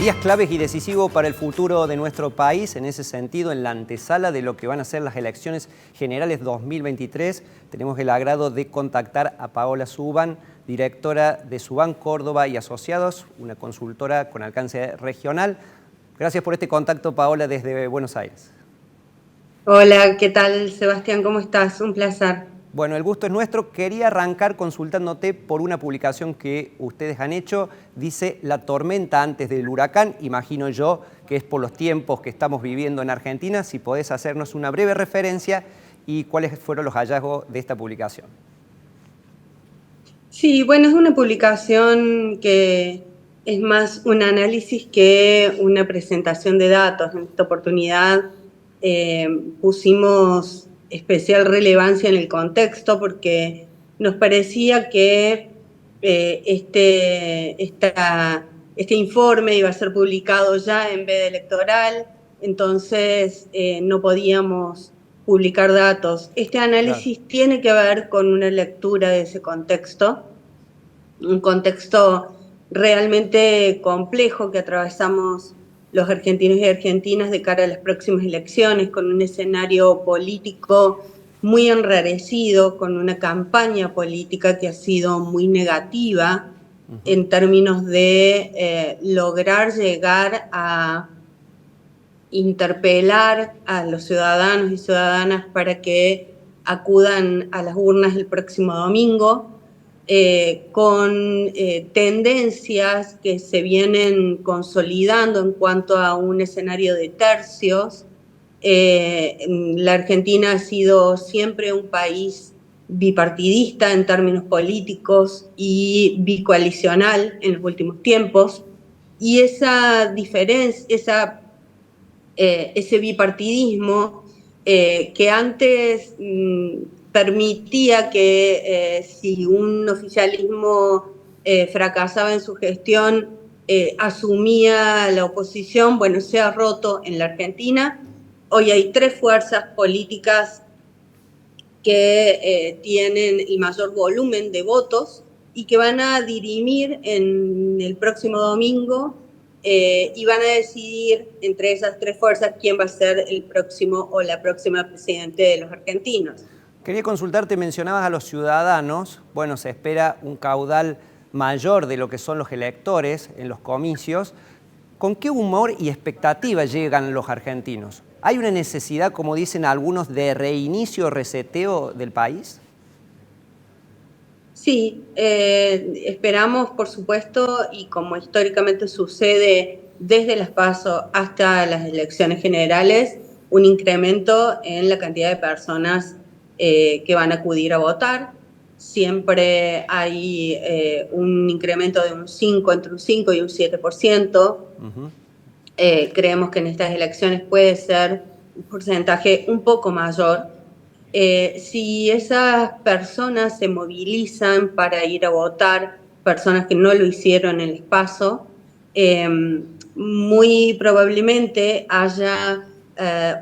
Días claves y decisivos para el futuro de nuestro país. En ese sentido, en la antesala de lo que van a ser las elecciones generales 2023, tenemos el agrado de contactar a Paola Subán, directora de Subán Córdoba y Asociados, una consultora con alcance regional. Gracias por este contacto, Paola, desde Buenos Aires. Hola, ¿qué tal, Sebastián? ¿Cómo estás? Un placer. Bueno, el gusto es nuestro. Quería arrancar consultándote por una publicación que ustedes han hecho. Dice la tormenta antes del huracán. Imagino yo que es por los tiempos que estamos viviendo en Argentina. Si podés hacernos una breve referencia y cuáles fueron los hallazgos de esta publicación. Sí, bueno, es una publicación que es más un análisis que una presentación de datos. En esta oportunidad pusimos especial relevancia en el contexto porque nos parecía que este informe iba a ser publicado ya en veda electoral, entonces no podíamos publicar datos. Este Claro. análisis tiene que ver con una lectura de ese contexto, un contexto realmente complejo que atravesamos los argentinos y argentinas de cara a las próximas elecciones, con un escenario político muy enrarecido, con una campaña política que ha sido muy negativa en términos de lograr llegar a interpelar a los ciudadanos y ciudadanas para que acudan a las urnas el próximo domingo, con tendencias que se vienen consolidando en cuanto a un escenario de tercios. La Argentina ha sido siempre un país bipartidista en términos políticos y bicoalicional en los últimos tiempos, y esa diferencia, ese bipartidismo que antes permitía que si un oficialismo fracasaba en su gestión, asumía la oposición. Bueno, se ha roto en la Argentina. Hoy hay tres fuerzas políticas que tienen el mayor volumen de votos y que van a dirimir en el próximo domingo y van a decidir entre esas tres fuerzas quién va a ser el próximo o la próxima presidente de los argentinos. Quería consultarte, mencionabas a los ciudadanos. Bueno, se espera un caudal mayor de lo que son los electores en los comicios. ¿Con qué humor y expectativa llegan los argentinos? ¿Hay una necesidad, como dicen algunos, de reinicio o reseteo del país? Sí, esperamos, por supuesto, y como históricamente sucede desde las PASO hasta las elecciones generales, un incremento en la cantidad de personas que van a acudir a votar. Siempre hay un incremento de entre un 5 y un 7%. Creemos que en estas elecciones puede ser un porcentaje un poco mayor. Si esas personas se movilizan para ir a votar, personas que no lo hicieron en el PASO, muy probablemente haya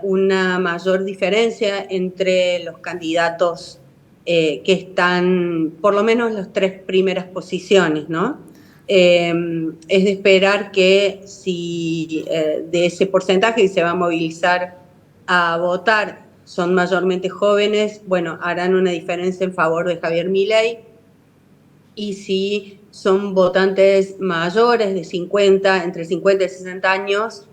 una mayor diferencia entre los candidatos que están, por lo menos, en las tres primeras posiciones, ¿no? Es de esperar que si de ese porcentaje se va a movilizar a votar son mayormente jóvenes, bueno, harán una diferencia en favor de Javier Milei. Y si son votantes mayores de 50, entre 50 y 60 años,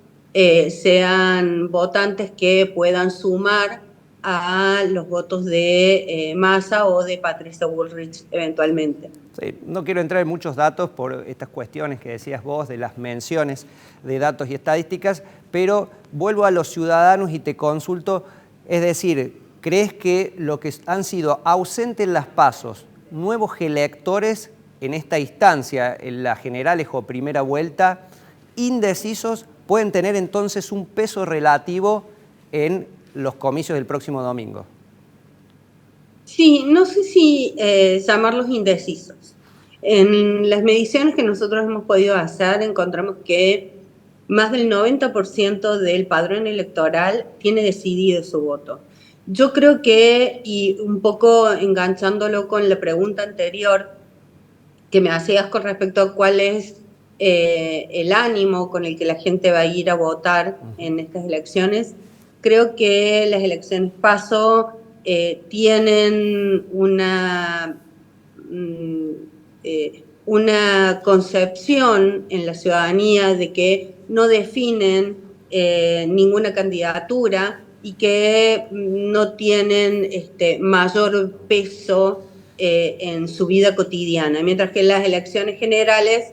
sean votantes que puedan sumar a los votos de Massa o de Patricia Bullrich eventualmente. Sí, no quiero entrar en muchos datos por estas cuestiones que decías vos, de las menciones de datos y estadísticas, pero vuelvo a los ciudadanos y te consulto, es decir, ¿crees que lo que han sido ausentes en las PASOs, nuevos electores en esta instancia, en las generales o primera vuelta, indecisos, pueden tener entonces un peso relativo en los comicios del próximo domingo? Sí, no sé si llamarlos indecisos. En las mediciones que nosotros hemos podido hacer, encontramos que más del 90% del padrón electoral tiene decidido su voto. Yo creo que, y un poco enganchándolo con la pregunta anterior que me hacías con respecto a cuál es el ánimo con el que la gente va a ir a votar en estas elecciones. Creo que las elecciones PASO tienen una concepción en la ciudadanía de que no definen ninguna candidatura y que no tienen mayor peso en su vida cotidiana, mientras que en las elecciones generales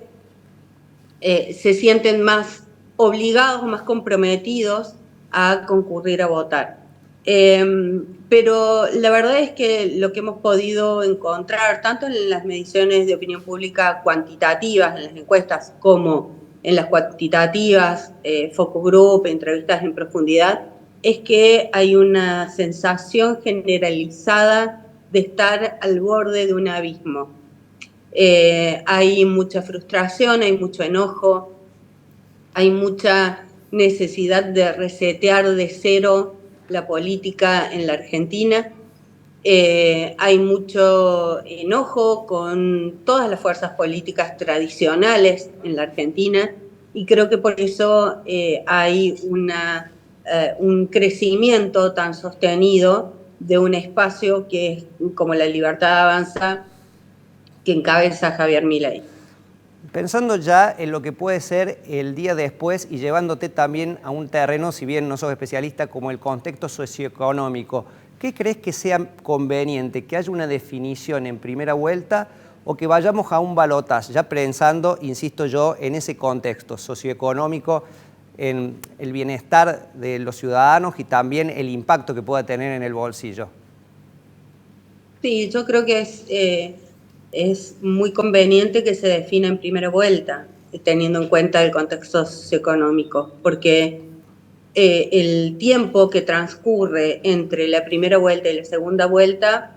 se sienten más obligados o más comprometidos a concurrir a votar. Pero la verdad es que lo que hemos podido encontrar, tanto en las mediciones de opinión pública cuantitativas, en las encuestas, como en las cuantitativas, focus group, entrevistas en profundidad, es que hay una sensación generalizada de estar al borde de un abismo. Hay mucha frustración, hay mucho enojo, hay mucha necesidad de resetear de cero la política en la Argentina. Hay mucho enojo con todas las fuerzas políticas tradicionales en la Argentina y creo que por eso hay un crecimiento tan sostenido de un espacio que es como La Libertad Avanza, que encabeza Javier Milei. Pensando ya en lo que puede ser el día después y llevándote también a un terreno, si bien no sos especialista, como el contexto socioeconómico, ¿qué crees que sea conveniente? ¿Que haya una definición en primera vuelta o que vayamos a un balotaje? Ya pensando, insisto yo, en ese contexto socioeconómico, en el bienestar de los ciudadanos y también el impacto que pueda tener en el bolsillo. Sí, yo creo que es muy conveniente que se defina en primera vuelta, teniendo en cuenta el contexto socioeconómico, porque el tiempo que transcurre entre la primera vuelta y la segunda vuelta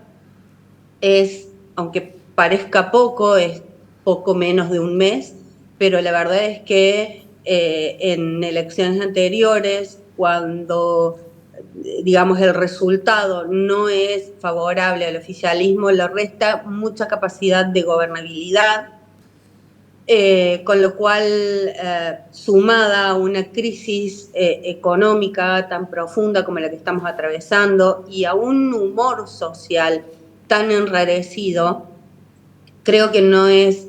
es, aunque parezca poco, es poco menos de un mes, pero la verdad es que en elecciones anteriores, cuando digamos el resultado no es favorable al oficialismo, le resta mucha capacidad de gobernabilidad, con lo cual, sumada a una crisis económica tan profunda como la que estamos atravesando y a un humor social tan enrarecido, creo que no es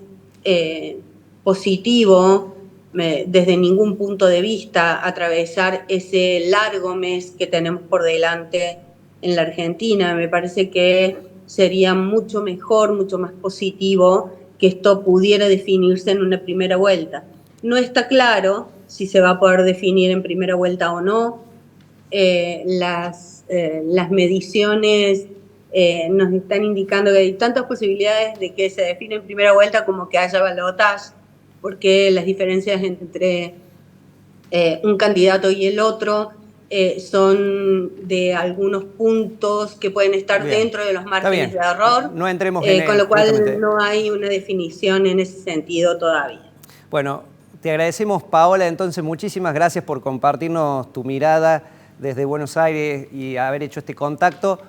positivo desde ningún punto de vista atravesar ese largo mes que tenemos por delante en la Argentina. Me parece que sería mucho mejor, mucho más positivo que esto pudiera definirse en una primera vuelta. No está claro si se va a poder definir en primera vuelta o no. Las mediciones nos están indicando que hay tantas posibilidades de que se define en primera vuelta como que haya balotaje, porque las diferencias entre un candidato y el otro son de algunos puntos que pueden estar dentro de los márgenes de error, no entremos con lo cual justamente. no hay una definición en ese sentido todavía. Bueno, te agradecemos, Paola, entonces muchísimas gracias por compartirnos tu mirada desde Buenos Aires y haber hecho este contacto.